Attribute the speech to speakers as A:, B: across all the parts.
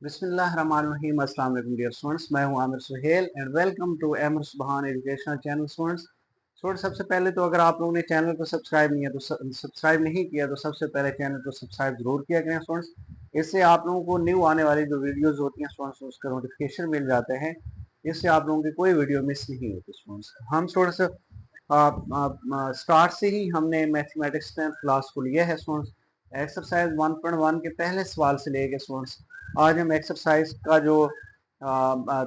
A: बिस्मिल्लाहिर्रहमानिर्रहीम। अस्सलाम वालेकुम डियर स्टूडेंट्स, मैं हूं Aamir Suhail and welcome to Aamir Subhan educational channel. Students सबसे पहले तो अगर आप लोगों ने चैनल को सब्सक्राइब नहीं किया तो सबसे पहले चैनल को सब्सक्राइब जरूर किया करें स्टूडेंट्स। इससे आप लोगों को न्यू आने वाली जो वीडियोस होती हैं स्टूडेंट्स उसका नोटिफिकेशन मिल जाते हैं। इससे आप लोगों की कोई वीडियो मिस नहीं होती स्टूडेंट्स। हम स्टूडेंट्स स्टार्ट से ही हमने मैथमेटिक्स 10th क्लास को लिया है स्टूडेंट्स। एक्सरसाइज 1.1 के पहले सवाल से लेके स्टूडेंट्स आज हम एक्सरसाइज का जो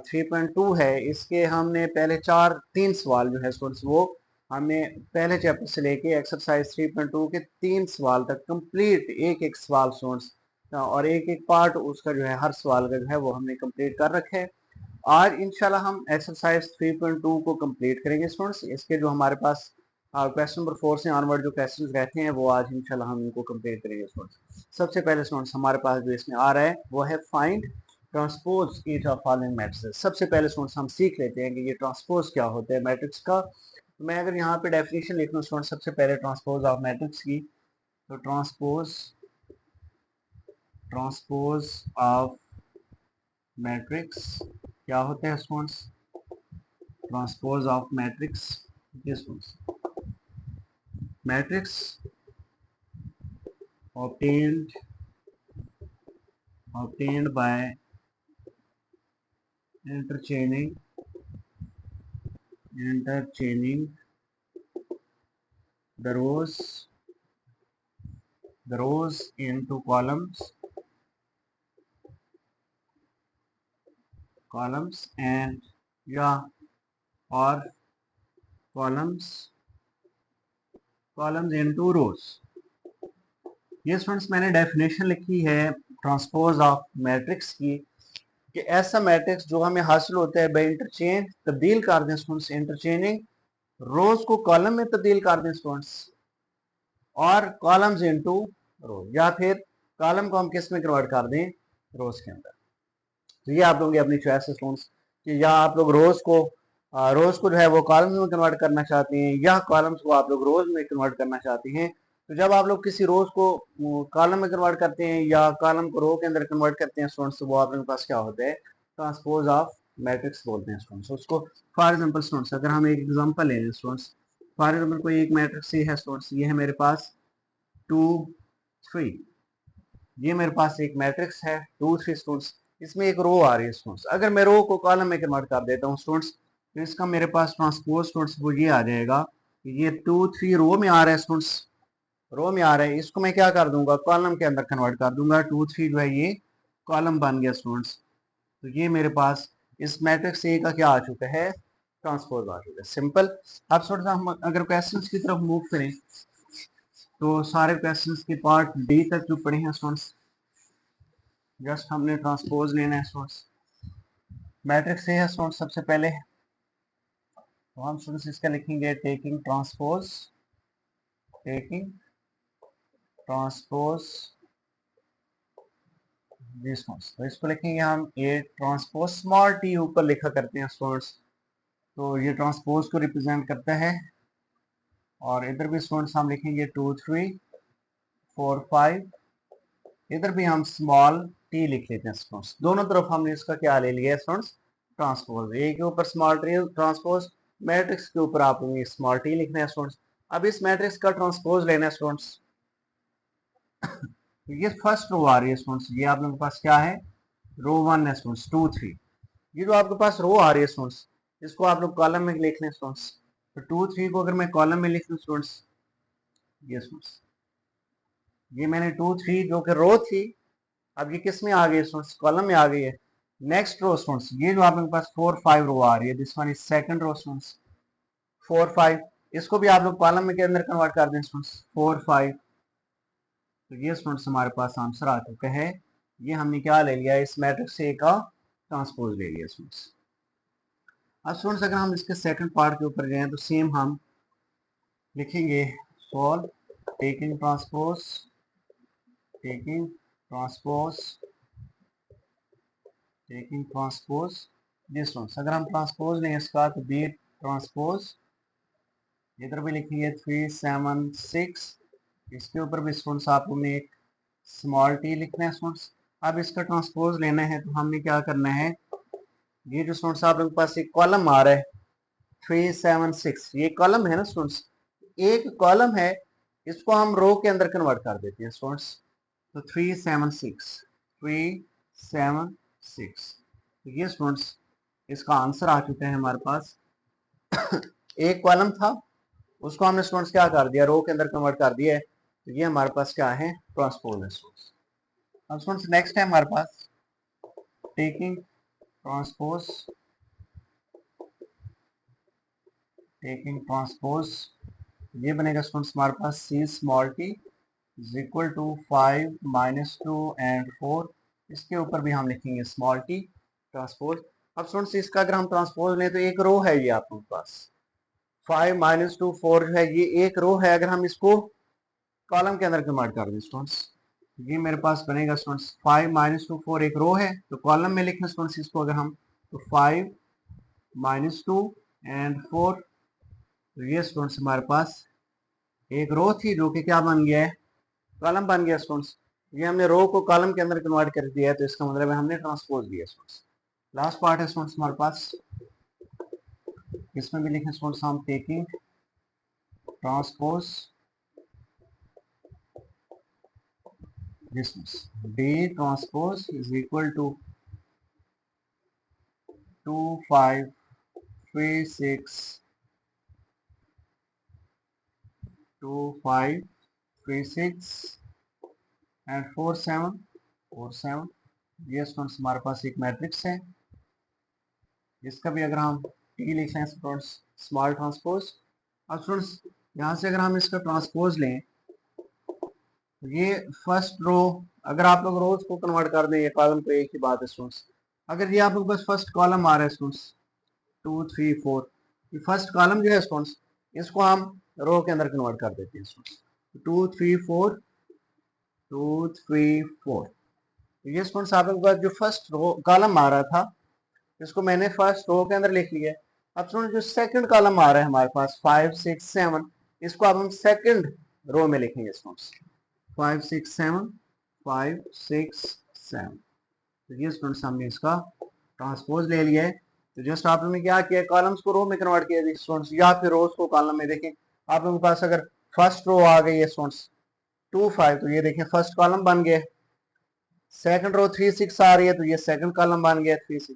A: 3.2 है इसके हमने पहले तीन सवाल जो है स्टूडेंट्स वो हमने पहले चैप्टर से लेके एक्सरसाइज 3.2 के 3 सवाल तक कंप्लीट एक एक सवाल स्टूडेंट्स और एक एक पार्ट उसका जो है हर सवाल का जो है वो हमने कंप्लीट कर रखे हैं। आज इंशाल्लाह हम एक्सरसाइज 3.2 को कंप्लीट करेंगे स्टूडेंट्स। इसके जो हमारे पास क्वेश्चन नंबर 4 से ऑनवर्ड जो क्वेश्चंस रहते हैं वो आज इंशाल्लाह हम इनको कंप्लीट करेंगे स्टूडेंट्स। सबसे पहले स्टूडेंट्स हमारे पास जो इसमें आ रहा है वो है find transpose each of following matrix. सबसे पहले स्टूडेंट्स हम सीख लेते हैं कि ये ट्रांसपोज क्या होता है मैट्रिक्स का। तो मैं अगर यहाँ पे डेफिनेशन लिख लूँ स्टूडेंट्स सबसे पहले ट्रांसपोज ऑफ मैट्रिक्स की, तो ट्रांसपोज ऑफ मैट्रिक्स क्या होता है students. Transpose of matrix, matrix obtained by interchaining the rows into columns and or columns into rows। ये स्टूडेंट्स मैंने डेफिनेशन लिखी है ट्रांसपोज ऑफ मैट्रिक्स की कि ऐसा मैट्रिक्स जो हमें हासिल होता है बाय इंटरचेंज तब्दील कर दें स्टूडेंट्स, इंटरचेंजिंग रोज को कॉलम में तब्दील कर दें स्टूडेंट्स और कॉलम्स इनटू रो, या फिर कॉलम को हम किस में कन्वर्ट कर दें, रोज के अंदर। तो ये आप लोगों की अपनी चॉइस है स्टूडेंट्स कि या आप लोग रोज को जो है वो कॉलम्स में कन्वर्ट करना चाहते हैं या कॉलम्स को आप लोग रोज में कन्वर्ट करना चाहते हैं। तो जब आप लोग किसी रोज को कॉलम में कन्वर्ट करते हैं या कॉलम को रो के अंदर कन्वर्ट करते हैं स्टूडेंट्स, तो वो आप लोगों के पास क्या होता है, ट्रांसपोज ऑफ मैट्रिक्स बोलते हैं स्टूडेंट्स उसको। फॉर एग्जांपल स्टूडेंट्स अगर हम एक एग्जांपल ले लें स्टूडेंट्स, फॉर एग्जांपल कोई एक मैट्रिक्स है स्टूडेंट्स, ये है मेरे पास 2 3, ये मेरे पास एक मैट्रिक्स है 2 3 स्टूडेंट्स। इसमें एक रो आ रही है स्टूडेंट्स, अगर मैं रो को कॉलम में कन्वर्ट कर देता हूँ स्टूडेंट्स तो इसका मेरे पास ट्रांसपोज स्टूडेंट्स वो ये आ जाएगा, ये 2 3 रो में आ रहा है स्टूडेंट्स, रो में आ रहा है, इसको मैं क्या कर दूंगा, कॉलम के अंदर कन्वर्ट कर दूंगा। 2 3 जो है ये कॉलम बन गया स्टूडेंट्स। तो ये मेरे पास इस मैट्रिक्स ए का क्या आ चुका है, ट्रांसपोज आ चुका है, सिंपल। अब थोड़ा सा हम अगर क्वेश्चंस की तरफ मूव करें तो सारे क्वेश्चंस के पार्ट डी तक जो पढ़े हैं स्टूडेंट्स, जस्ट हमने ट्रांसपोज लेना है स्टूडेंट्स। मैट्रिक्स ए है स्टूडेंट्स सबसे पहले, तो हम स्टूडेंट्स इसका लिखेंगे टेकिंग ट्रांसपोज दिस स्टूडेंट्स। तो इसको लिखेंगे हम ए ट्रांसपोज, स्मॉल टी ऊपर लिखा करते हैं स्टूडेंट्स, तो ये ट्रांसपोज को रिप्रेजेंट करता है। और इधर भी स्टूडेंट्स हम लिखेंगे 2 3 4 5, इधर भी हम स्मॉल टी लिख लेते हैं स्टूडेंट्स। दोनों तरफ हमने इसका क्या ले लिया है स्टूडेंट्स, ट्रांसपोज। ए के ऊपर स्मॉल टी ट्रांसपोज, मैट्रिक्स के ऊपर आपको स्मॉल टी लिखना है स्टूडेंट्स। अब इस मैट्रिक्स का ट्रांसपोज लेना है स्टूडेंट्स। तो ये फर्स्ट रो आ रही है स्टूडेंट्स, ये आप लोगों के पास क्या है, रो 1 है स्टूडेंट्स 2 3। ये जो आपके पास रो आ रही है स्टूडेंट्स इसको आप लोग कॉलम में लिख लें स्टूडेंट्स। तो 2 3 को अगर मैं कॉलम में लिख लूं स्टूडेंट्स, ये स्टूडेंट्स ये मैंने 2 3 जो कि रो थी अब ये किस में आ गई स्टूडेंट्स, कॉलम में आ गई है। नेक्स्ट रो स्टूडेंट्स ये जो आप लोगों के पास 4 5 रो आ रही है, this one is second row students 4 5, इसको भी आप लोग कॉलम में के अंदर कन्वर्ट कर दें स्टूडेंट्स 4 5। तो ये स्टूडेंट्स हमारे पास आंसर आ चुका है। ये हमने क्या ले लिया, इस मैट्रिक्स ए का ट्रांसपोज ले लिया स्टूडेंट्स। अब स्टूडेंट्स अगर हम इसके सेकंड पार्ट के ऊपर जाएं तो सेम हम लिखेंगे solve taking transpose taking transpose this students. अगर हम ट्रांसपोज लें इसका तो बी ट्रांसपोज, इधर भी लिखेंगे 3 7 6, इसके ऊपर भी स्टूडेंट्स आपको एक स्मॉल टी लिखना है स्टूडेंट्स। अब इसका ट्रांसपोज लेना है तो हमने क्या करना है, ये जो स्टूडेंट्स आप लोगों के पास एक कॉलम आ रहा है 376, ये कॉलम है ना स्टूडेंट्स, एक कॉलम है, इसको हम रो के अंदर कन्वर्ट कर देते हैं स्टूडेंट्स। तो 376 तो ये स्टूडेंट्स इसका आंसर आ चुका है हमारे पास। एक कॉलम था, उसको हमने स्टूडेंट्स क्या कर दिया, रो के अंदर कन्वर्ट कर दिया है, तो ये हमारे पास क्या है, ट्रांसपोज है स्टूडेंट्स। अब स्टूडेंट्स नेक्स्ट है हमारे पास टेकिंग ट्रांसपोज, टेकिंग ट्रांसपोज ये बनेगा स्टूडेंट्स हमारे पास C small T is equal to 5 -2 and 4, इसके ऊपर भी हम लिखेंगे स्मॉल टी ट्रांसपोज। अब स्टूडेंट्स इसका अगर हम ट्रांसपोज लें तो एक रो है ये आपके पास 5 -2 4 जो है ये एक रो है, अगर हम इसको कॉलम के अंदर कन्वर्ट कर दें स्टूडेंट्स, ये मेरे पास बनेगा स्टूडेंट्स 5 -2 4 एक रो है, तो कॉलम में लिखें स्टूडेंट्स इसको अगर हम, तो 5 -2 एंड 4, तो ये स्टूडेंट्स हमारे पास एक रो थी जो कि क्या बन गया है, कॉलम बन गया स्टूडेंट्स। ये हमने रो को कॉलम के अंदर कन्वर्ट कर दिया है, तो इसका मतलब है हमने ट्रांसपोज दिया स्टूडेंट्स। लास्ट पार्ट है स्टूडेंट्स हमारे पास, इसमें भी लिखें स्टूडेंट्स हम taking transpose distance, D transpose is equal to 2 5 3 6 2 5 3 6 and 4 7 4 7, ये स्टूडेंट्स हमारे पास एक मैट्रिक्स है, इसका भी अगर हम टी लिख लें स्टूडेंट्स स्मॉल ट्रांसपोज। अब स्टूडेंट्स यहाँ से अगर हम इसका ट्रांसपोज लें, तो ये फर्स्ट रो, अगर आप लोग रोज को कन्वर्ट कर दें ये कॉलम को, एक ही बात है स्टूडेंट्स। अगर ये आप लोग बस फर्स्ट कॉलम आ रहा है स्टूडेंट्स 2 3 4, ये फर्स्ट कॉलम जो है स्टूडेंट्स, इसको हम रो के अंदर कन्वर्ट कर देते हैं स्टूडेंट्स 2 3 4 2 3 4, ये स्टूडेंट्स आप लोग जो फर्स्ट रो कॉलम आ रहा था इसको मैंने फर्स्ट रो के अंदर लिख लिया है। अब स्टूडेंट जो सेकंड कॉलम आ रहा है हमारे पास 5 6 7, इसको अब हम सेकंड रो में लिखेंगे स्टूडेंट्स 5 6 7 5 6 7, तो ये स्टूडेंट्स हमने इसका ट्रांसपोज ले लिया है। तो जस्ट आप लोगों ने क्या किया, कॉलम्स को रो में कन्वर्ट किया स्टूडेंट्स, या फिर रोज को कॉलम में। देखें आप लोगों के पास अगर फर्स्ट रो आ गई है स्टूडेंट्स 2 5, तो ये देखें फर्स्ट कॉलम बन गया, सेकंड रो 3 6 आ रही है तो ये सेकंड कॉलम बन गया 3 6,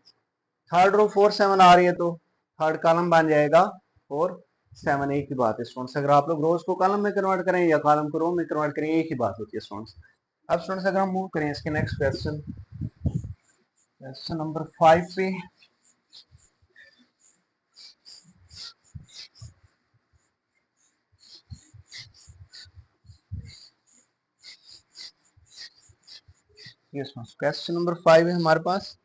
A: थर्ड रो 4 7 आ रही है तो थर्ड कॉलम बन जाएगा 4 7, एक ही बात है स्टूडेंट्स। अगर आप लोग रोज को कॉलम में कन्वर्ट करें या कॉलम को रो में कन्वर्ट करें, एक ही बात होती है स्टूडेंट्स। अब स्टूडेंट्स अगर हम मूव करें इसके नेक्स्ट क्वेश्चन, क्वेश्चन नंबर 5 पे, ये क्वेश्चन नंबर 5 है हमारे पास,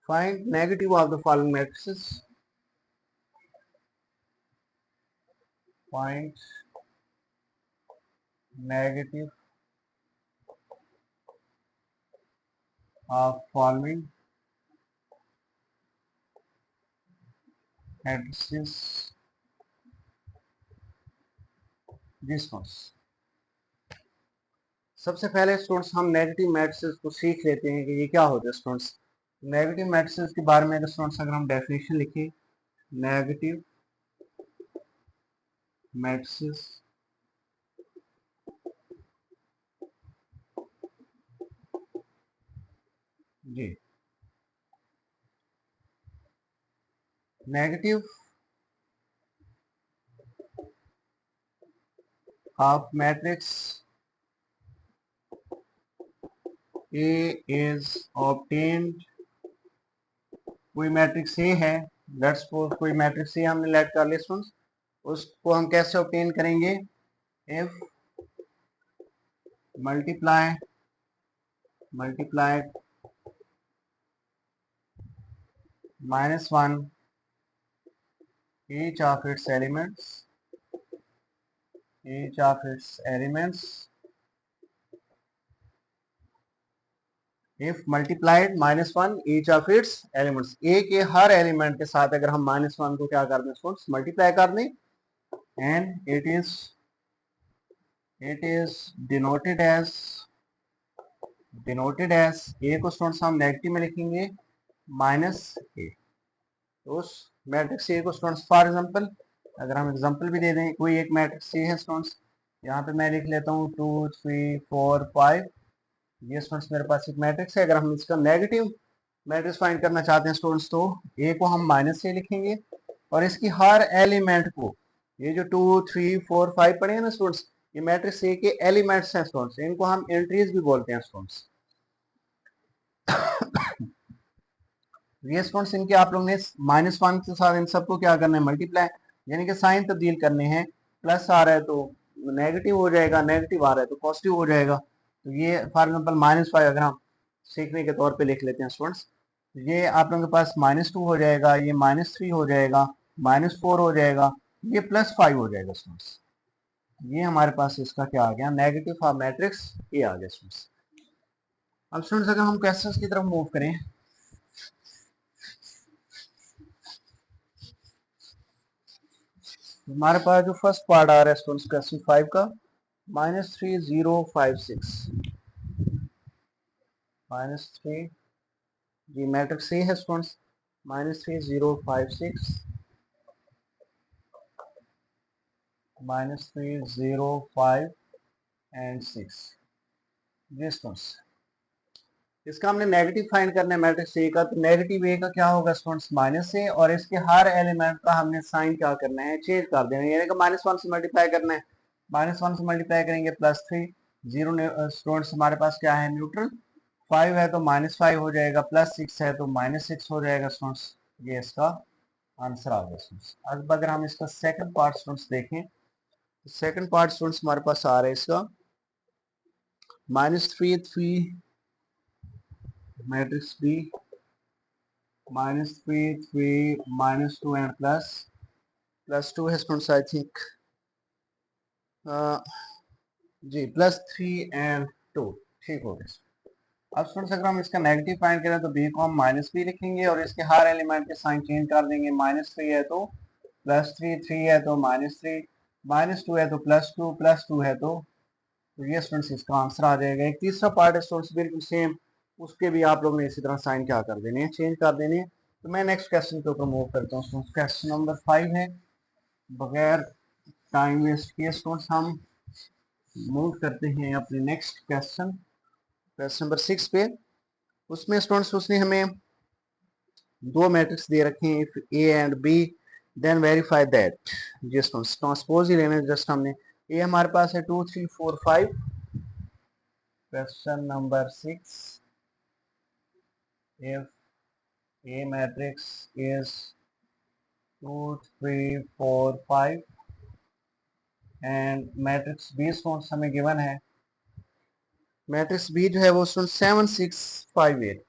A: find negative of the following matrices, find negative of following matrices this one. सबसे पहले स्टूडेंट्स हम नेगेटिव मैट्रिसेस को सीख लेते हैं कि ये क्या होता है स्टूडेंट्स। नेगेटिव मैट्रिसेस के बारे में अगर स्टूडेंट्स अगर हम डेफिनेशन लिखें, नेगेटिव मैट्रिसेस जी, negative of matrix A is obtained, कोई मैट्रिक्स ए है, लेट्स सपोज कोई मैट्रिक्स ए हमने लेट कर लिया स्टूडेंट्स, उसको हम कैसे ऑब्टेन करेंगे, if multiply -1 each of its elements if multiplied -1 each of its elements, a के हर एलिमेंट के साथ अगर हम -1 को क्या कर दें स्टूडेंट्स, मल्टीप्लाई कर दें, and it is denoted as denoted as, A को स्टूडेंट्स हम नेगेटिव में लिखेंगे माइनस ए। तो उस मैट्रिक्स ए को स्टूडेंट्स फॉर एग्जांपल अगर हम एग्जांपल भी दे दें, कोई एक मैट्रिक्स ए है स्टूडेंट्स, यहाँ पे मैं लिख लेता हूँ 2 3 4 5। ये स्टूडेंट्स मेरे पास एक मैट्रिक्स है। अगर हम इसका नेगेटिव मैट्रिक्स फाइंड करना चाहते हैं स्टूडेंट्स, तो ए को हम माइनस से लिखेंगे और इसकी हर एलिमेंट को, ये जो 2 3 4 5 पढ़े हैं ना स्टूडेंट्स, ये मैट्रिक्स ए के एलिमेंट्स हैं स्टूडेंट्स, इनको हम एंट्रीज भी बोलते हैं स्टूडेंट्स। ये स्टूडेंट्स इनके आप लोग ने -1 के साथ इन सबको क्या करना है, मल्टीप्लाई, यानी कि साइन तब्दील करने हैं। प्लस आ रहा है तो नेगेटिव हो जाएगा, नेगेटिव आ रहा है तो पॉजिटिव हो जाएगा। तो ये फॉर एग्जाम्पल -5 अगर हम सीखने के तौर पे लिख लेते हैं स्टूडेंट्स, ये आप लोगों के पास -2 हो जाएगा, ये -3 हो जाएगा, -4 हो जाएगा, ये +5 हो जाएगा स्टूडेंट्स। ये हमारे पास इसका क्या आ गया, नेगेटिव फॉर मैट्रिक्स ये आ गया स्टूडेंट्स। अब स्टूडेंट्स अगर हम क्वेश्चंस की तरफ मूव करें, हमारे पास जो फर्स्ट पार्ट आ रहा है स्टूडेंट्स क्वेश्चन 5 का, -3056 -3, जी मैट्रिक्स ए है स्टूडेंट्स, -3056 -305 एंड 6। जी स्टूडेंट्स इसका हमने नेगेटिव फाइंड करना है मैट्रिक्स ए का, तो नेगेटिव ए का क्या होगा स्टूडेंट्स, माइनस ए, और इसके हर एलिमेंट का हमने साइन क्या करना है, चेंज कर देना है, यानी कि -1 से मल्टीप्लाई करना है। -1 से मल्टीप्लाई करेंगे +3, 0 स्टूडेंट्स हमारे पास क्या है, न्यूट्रल, 5 है तो -5 हो जाएगा, +6 है तो -6 हो जाएगा स्टूडेंट्स। ये इसका आंसर आ गया स्टूडेंट्स। अब अगर हम इसका सेकंड पार्ट स्टूडेंट्स देखें, तो सेकंड पार्ट स्टूडेंट्स हमारे पास आ रहा है इसका -3 मैट्रिक्स बी, -3 3 -2 एंड +2 है स्टूडेंट्स आई थिंक, जी +3 एंड 2, ठीक हो गया। अब स्टूडेंट्स अगर हम इसका नेगेटिव फाइंड करें तो बी को हम -b लिखेंगे और इसके हर एलिमेंट के साइन चेंज कर देंगे। -3 है तो +3, 3 है तो -3, -2 है तो +2, +2 है तो ये स्टूडेंट्स इसका आंसर आ जाएगा। एक तीसरा पार्ट है स्टूडेंट्स बिल्कुल सेम, उसके भी आप लोगों ने इसी तरह साइन क्या कर देने हैं, चेंज कर देने हैं। तो मैं नेक्स्ट क्वेश्चन के ऊपर मूव करता हूँ। क्वेश्चन नंबर 5 है, बगैर टाइम वेस्ट किए स्टूडेंट्स हम मूव करते हैं अपने नेक्स्ट क्वेश्चन, क्वेश्चन नंबर 6 पे। उसमें स्टूडेंट्स उसने हमें दो मैट्रिक्स दे रखे हैं, if A and B then verify that. जी स्टूडेंट्स ट्रांसपोज ही लेना जस्ट हमने। ए हमारे पास है 2 3 4 5। Question number 6, if A matrix is 2 3 4 5 and matrix B students हमें गिवन है, मैट्रिक्स बी जो है वो 7 6 5 8,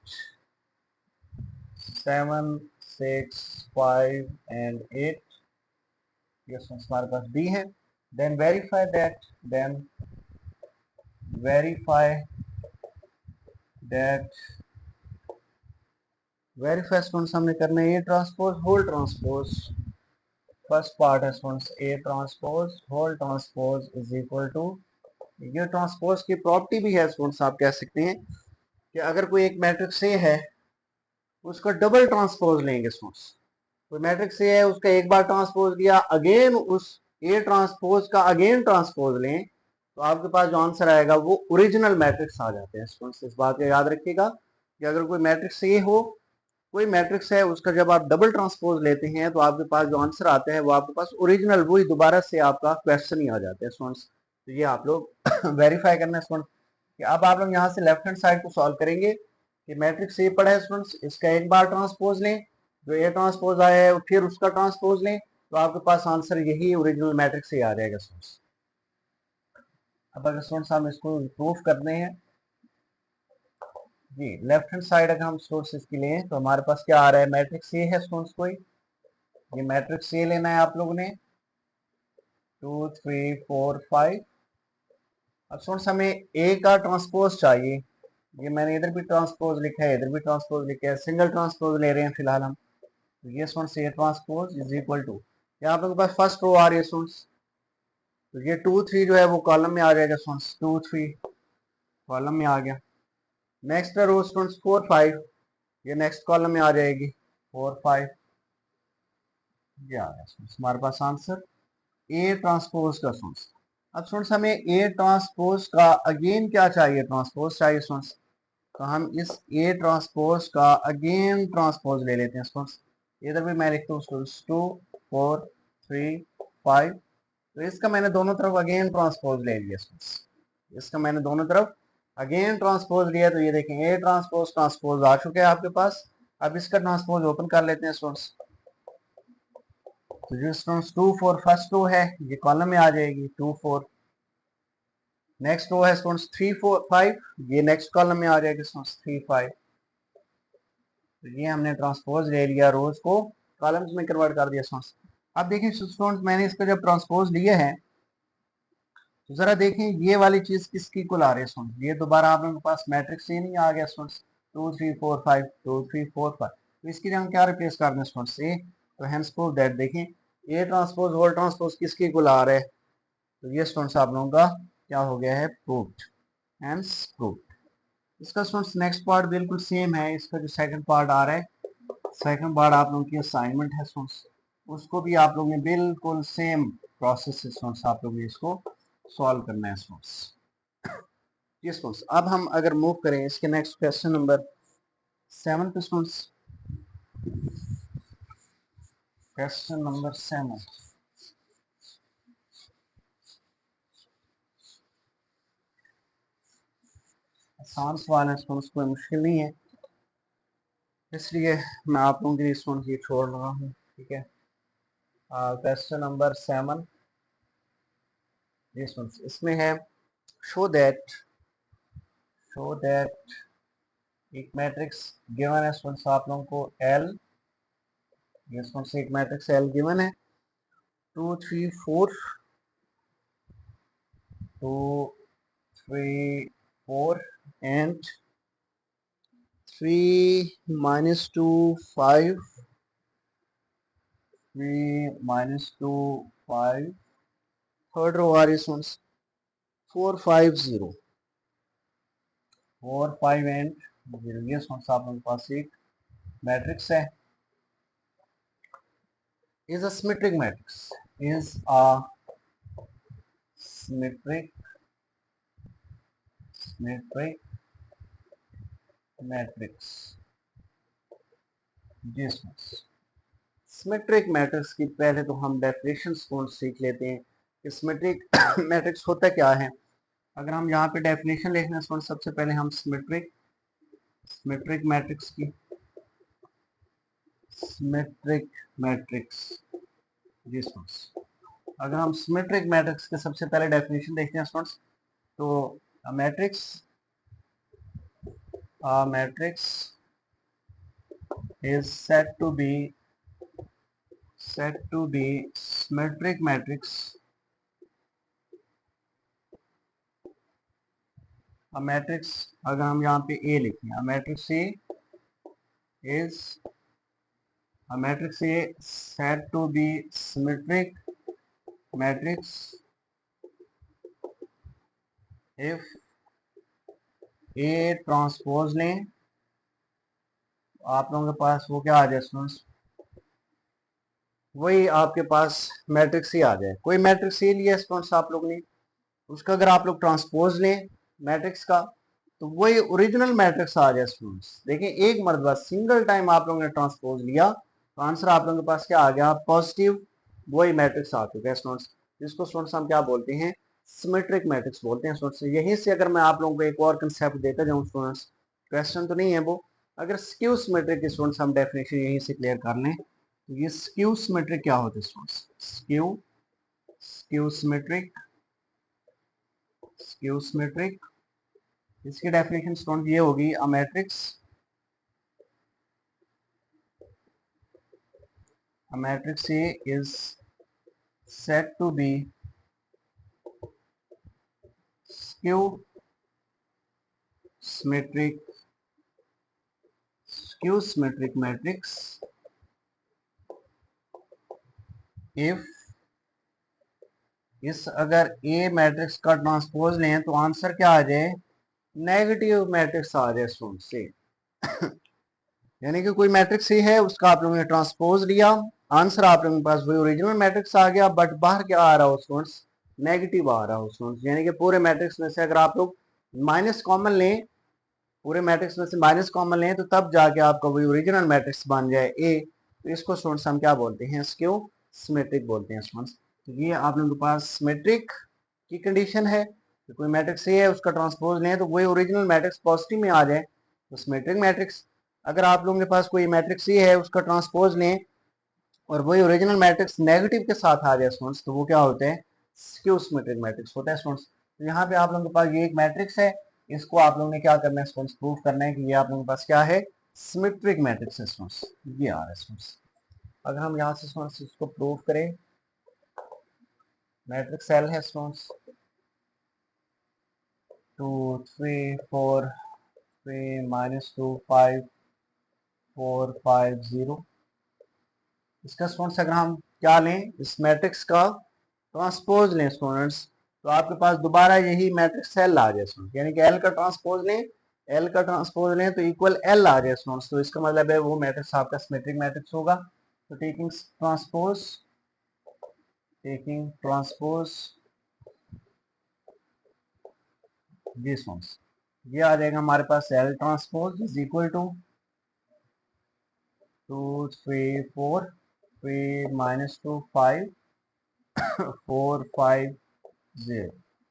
A: 7 6 5 एंड 8, ये हमारे पास बी है। Then verify that, then verify that, verify students हमने करना है A transpose whole transpose. First part है students A transpose whole transpose is equal to, ये ट्रांसपोज की प्रॉपर्टी भी है स्टूडेंट्स, आप कह सकते हैं कि अगर कोई एक मैट्रिक्स ए है उसका डबल ट्रांसपोज लेंगे स्टूडेंट्स। कोई मैट्रिक्स ए है उसका एक बार ट्रांसपोज लिया, अगेन उस ए ट्रांसपोज का अगेन ट्रांसपोज लें, तो आपके पास जो आंसर आएगा वो ओरिजिनल मैट्रिक्स आ जाते हैं स्टूडेंट्स। इस बात को याद रखिएगा कि अगर कोई मैट्रिक्स ए हो, कोई मैट्रिक्स है उसका जब आप डबल ट्रांसपोज लेते हैं तो आपके पास जो आंसर आता है वो आपके पास ओरिजिनल वही दोबारा से आपका क्वेश्चन ही आ जाता है स्टूडेंट्स। तो ये आप लोग वेरीफाई करना है स्टूडेंट्स कि अब आप लोग यहाँ से लेफ्ट हैंड साइड को सॉल्व करेंगे कि मैट्रिक्स ए पड़ा है स्टूडेंट्स, इसका एक बार ट्रांसपोज लें, जो ए ट्रांसपोज आया है फिर उसका ट्रांसपोज लें, तो आपके पास आंसर यही ओरिजिनल मैट्रिक्स से आ जाएगा स्टूडेंट्स। अब अगर स्टूडेंट्स हम इसको प्रूफ करते हैं, जी लेफ्ट हैंड साइड अगर हम सोर्सेस के लिए तो हमारे पास क्या आ रहा है, मैट्रिक्स ए है स्टूडेंट्स, कोई ये मैट्रिक्स ए लेना है आप लोगों ने 2 3 4 5। अब स्टूडेंट्स हमें ए का ट्रांसपोज चाहिए, ये मैंने इधर भी ट्रांसपोज लिखा है इधर भी ट्रांसपोज लिखा है, सिंगल ट्रांसपोज ले रहे हैं फिलहाल हम। तो ये students A transpose is equal to, यहाँ आप लोगों के पास फर्स्ट रो आ रही है स्टूडेंट्स, तो ये 2 3 जो है वो कॉलम में आ जाएगा स्टूडेंट्स, 2 3 कॉलम में आ गया। नेक्स्ट रो स्टूडेंट्स 4 5, ये नेक्स्ट कॉलम में आ जाएगी 4 5, ये आ गया हमारे पास आंसर ए ट्रांसपोज का स्टूडेंट्स। अब स्टूडेंट्स हमें ए ट्रांसपोज का अगेन क्या चाहिए, ट्रांसपोज चाहिए स्टूडेंट्स। तो हम इस ए ट्रांसपोज का अगेन ट्रांसपोज ले लेते हैं स्टूडेंट्स। इधर भी मैं लिखता हूँ स्टूडेंट्स 2 4 3 5, तो इसका मैंने दोनों तरफ अगेन ट्रांसपोज ले लिया स्टूडेंट्स। इसका मैंने दोनों तरफ अगेन ट्रांसपोज लिया, तो ये देखें ए ट्रांसपोज ट्रांसपोज आ चुके हैं आपके पास। अब इसका ट्रांसपोज ओपन कर लेते हैं स्टूडेंट्स। तो जो स्टूडेंट्स 2 4 फर्स्ट रो है ये कॉलम में आ जाएगी 2 4। नेक्स्ट रो है स्टूडेंट्स 3 4 5, ये नेक्स्ट कॉलम में आ जाएगी स्टूडेंट्स 3 5। तो ये हमने ट्रांसपोज ले लिया, रोज को कॉलम्स में कन्वर्ट कर दिया स्टूडेंट्स। अब देखिए स्टूडेंट्स मैंने इसका जब ट्रांसपोज लिए हैं तो जरा देखें ये वाली चीज किसकी इक्वल आ रही है स्टूडेंट्स। ये दोबारा आप लोगों के पास मैट्रिक्स ये नहीं आ गया स्टूडेंट्स 2 3 4 5 2 3 4 5, तो इसकी जगह क्या रिप्लेस कर दें स्टूडेंट्स ए। तो हेंस प्रूव दैट देखें ए ट्रांसपोज होल ट्रांसपोज किसकी इक्वल आ रहा है, तो ये स्टूडेंट्स आप लोगों का क्या हो गया है, प्रूव्ड, हेंस प्रूव्ड। इसका स्टूडेंट्स नेक्स्ट पार्ट बिल्कुल सेम है, इसका जो सेकंड पार्ट आ रहा है, सेकंड पार्ट आप लोगों की असाइनमेंट है स्टूडेंट्स, उसको भी आप लोगों ने बिल्कुल सेम प्रोसेस से स्टूडेंट्स आप लोगों ने इसको सॉल्व करना है स्टूडेंट्स। जी स्टूडेंट्स अब हम अगर मूव करें इसके नेक्स्ट क्वेश्चन नंबर 7 पे स्टूडेंट्स, क्वेश्चन नंबर 7 आसान सवाल है स्टूडेंट्स, कोई मुश्किल नहीं है, इसलिए मैं आप लोगों के लिए स्टूडेंट्स ये छोड़ रहा हूँ, ठीक है। क्वेश्चन नंबर 7 इसमें है शो दैट एक मैट्रिक्स गिवन है स्टूडेंट्स आप लोगों को एल, ये स्टूडेंट्स एक मैट्रिक्स एल गिवन है 2 3 4 2 3 4 and 3 -2 5 3 -2 5, थर्ड रो आ रही है स्टूडेंट्स 4 5 0 4 5 एंड 0, ये स्टूडेंट्स आप लोगों के पास एक मैट्रिक्स है, is a symmetric matrix, is a symmetric matrix। जी सिमेट्रिक मैट्रिक्स की पहले तो हम डेफिनेशन सीख लेते हैं कि सिमेट्रिक मैट्रिक्स होता क्या है। अगर हम यहाँ पे डेफिनेशन लिखना है सबसे पहले हम सिमेट्रिक मैट्रिक्स की सिमेट्रिक मैट्रिक्स जी स्टूडेंट्स अगर हम सिमेट्रिक मैट्रिक्स के सबसे पहले डेफिनेशन देखते हैं स्टूडेंट्स, तो matrix is said to be symmetric matrix, a matrix अगर हम यहाँ पे A लिखें, a matrix A is said to be symmetric matrix if A transpose लें, आप लोगों के पास वो क्या आ जाए स्टूडेंट्स, वही आपके पास मैट्रिक्स ही आ जाए। कोई मैट्रिक्स ए लिया स्टूडेंट्स आप लोग ने, उसका अगर आप लोग ट्रांसपोज लें मैट्रिक्स का, तो वही ओरिजिनल मैट्रिक्स आ जाए स्टूडेंट्स। देखिए एक मरतबा सिंगल टाइम आप लोगों ने ट्रांसपोज लिया तो आंसर आप लोगों के पास क्या आ गया, पॉजिटिव, वही मैट्रिक्स आ चुका है स्टूडेंट्स, जिसको स्टूडेंट्स हम क्या बोलते हैं, सिमेट्रिक मैट्रिक्स बोलते हैं स्टूडेंट्स। यहीं से अगर मैं आप लोगों को एक और कंसेप्ट देता जाऊँ स्टूडेंट्स, क्वेश्चन तो नहीं है वो, अगर स्क्यू सिमेट्रिक की स्टूडेंट्स हम डेफिनेशन यहीं से क्लियर कर लें, तो ये स्क्यू सिमेट्रिक क्या होता है स्टूडेंट्स, स्क्यू सिमेट्रिक इसकी डेफिनेशन स्टूडेंट ये होगी, a matrix A is said to be skew symmetric matrix if इस अगर A मैट्रिक्स का ट्रांसपोज लें तो आंसर क्या आ जाए, नेगेटिव मैट्रिक्स आ जाए स्टूडेंट से यानी कि कोई मैट्रिक्स ही है, उसका आप लोगों ने ट्रांसपोज लिया, आंसर आप लोगों के पास वही ओरिजिनल मैट्रिक्स आ गया, बट बाहर क्या आ रहा हो स्टूडेंट्स, नेगेटिव आ रहा हो स्टूडेंट्स। यानी कि पूरे मैट्रिक्स में से अगर आप लोग माइनस कॉमन लें, पूरे मैट्रिक्स में से माइनस कॉमन लें, तो तब जाके आपका वही ओरिजिनल मैट्रिक्स बन जाए ए। तो इसको स्टूडेंट्स हम क्या बोलते हैं, स्क्यू सिमेट्रिक बोलते हैं स्टूडेंट्स। तो ये आप लोगों के पास सिमेट्रिक की कंडीशन है कि कोई मैट्रिक्स ए है, उसका ट्रांसपोज लें तो वही ओरिजिनल मैट्रिक्स पॉजिटिव में आ जाए, तो सिमेट्रिक मैट्रिक्स। अगर आप लोगों के पास कोई मैट्रिक्स ए है, उसका ट्रांसपोज लें और वही ओरिजिनल मैट्रिक्स नेगेटिव के साथ आ जाए स्टूडेंट्स, तो वो क्या होते हैं, स्क्यू सिमेट्रिक मैट्रिक्स होता है स्टूडेंट्स। तो यहाँ पे आप लोगों के पास ये एक मैट्रिक्स है, इसको आप लोगों ने क्या करना है स्टूडेंट्स, प्रूव करना है कि ये आप लोगों के पास क्या है, सिमेट्रिक मैट्रिक्स है स्टूडेंट्स, ये आ रहा है स्टूडेंट्स। अगर हम यहाँ से स्टूडेंट्स इसको प्रूव करें, मैट्रिक्स एल है स्टूडेंट्स 2 3 4 3 -2 5 4 5 0। इसका स्टूडेंट्स अगर हम क्या लें, इस मैट्रिक्स का ट्रांसपोज लें स्टूडेंट्स, तो आपके पास दोबारा यही मैट्रिक्स एल आ जाए स्टूडेंट, यानी कि एल का ट्रांसपोज लें, एल का ट्रांसपोज लें तो इक्वल एल आ जाए स्टूडेंट्स। तो इसका मतलब है वो मैट्रिक्स आपका सिमेट्रिक मैट्रिक्स होगा। तो टेकिंग ट्रांसपोज जी स्टूडेंट्स, ये आ जाएगा हमारे पास L transpose is equal to 2 3 4 3 -2 5 4 5 0।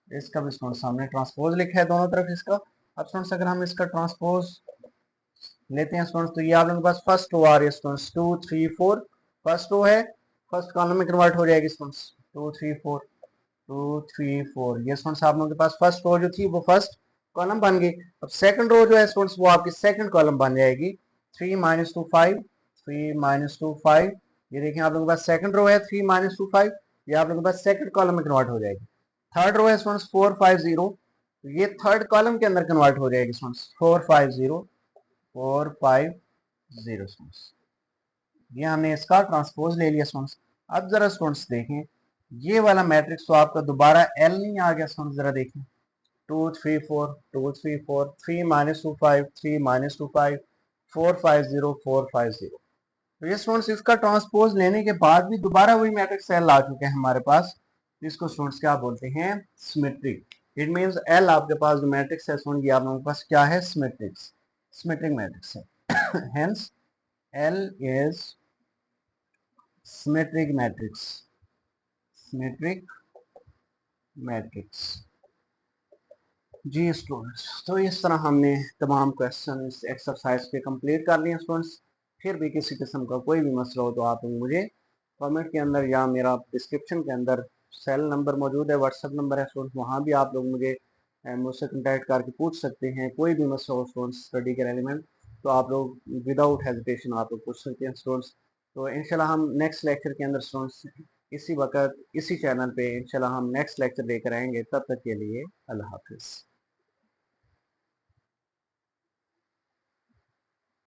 A: इसका भी स्टूडेंट्स हमने ट्रांसपोज लिखा है दोनों तरफ इसका। अब स्टूडेंट्स अगर हम इसका ट्रांसपोज लेते हैं स्टूडेंट्स, तो ये आप लोगों के पास फर्स्ट रो आ रही है स्टूडेंट्स 2 3 4, फर्स्ट रो है, फर्स्ट कॉलम में कन्वर्ट हो जाएगी स्टूडेंट्स 2 3 4 2 3 4। ये स्टूडेंट्स आप लोगों के पास फर्स्ट रो जो थी वो फर्स्ट कॉलम बन गई। अब सेकंड रो जो है स्टूडेंट्स वो आपकी सेकंड कॉलम बन जाएगी 3 -2 5 3 -2 5। ये देखें आप लोगों के पास सेकंड रो है 3 -2 5, ये आप लोगों के पास सेकंड कॉलम में कन्वर्ट हो जाएगी। थर्ड रो है स्टूडेंट्स 4 5 0, ये थर्ड कॉलम के अंदर कन्वर्ट हो जाएगी स्टूडेंट्स 4 5 0 4 5 0 स्टूडेंट्स। ये हमने इसका ट्रांसपोज ले लिया स्टूडेंट्स। अब जरा स्टूडेंट्स देखें, ये वाला मैट्रिक्स तो आपका दोबारा एल नहीं आ गया स्टूडेंट्स, जरा देखें 2 3 4 2 3 4 3 -2 5 3 -2 5 4 5 0 4 5 0। तो ये स्टूडेंट्स इसका ट्रांसपोज लेने के बाद भी दोबारा वही मैट्रिक्स एल आ चुके हैं हमारे पास, जिसको स्टूडेंट्स क्या बोलते हैं, सिमेट्रिक। इट मींस एल आपके पास जो मैट्रिक्स है स्टूडेंट, ये आप लोगों के पास क्या है, सिमेट्रिक मैट्रिक्स है। Hence L is symmetric matrix जी स्टूडेंट्स। तो इस तरह हमने तमाम क्वेश्चन इस एक्सरसाइज के कंप्लीट कर लिए स्टूडेंट्स। फिर भी किसी किस्म का कोई भी मसला हो तो आप मुझे कमेंट के अंदर या मेरा डिस्क्रिप्शन के अंदर सेल नंबर मौजूद है, व्हाट्सएप नंबर है स्टूडेंट्स, वहाँ भी आप लोग मुझसे कंटेक्ट करके पूछ सकते हैं। कोई भी मसला हो स्टूडेंट्स स्टडी के रेलिवेंट, तो आप लोग विदाउट हेजिटेशन आप लोग पूछ सकते हैं स्टूडेंट्स। तो इंशाल्लाह हम नेक्स्ट लेक्चर के अंदर स्टूडेंट्स इसी वक्त इसी चैनल पे इंशाल्लाह हम नेक्स्ट लेक्चर लेकर आएंगे। तब तक के लिए अल्लाह हाफिज़।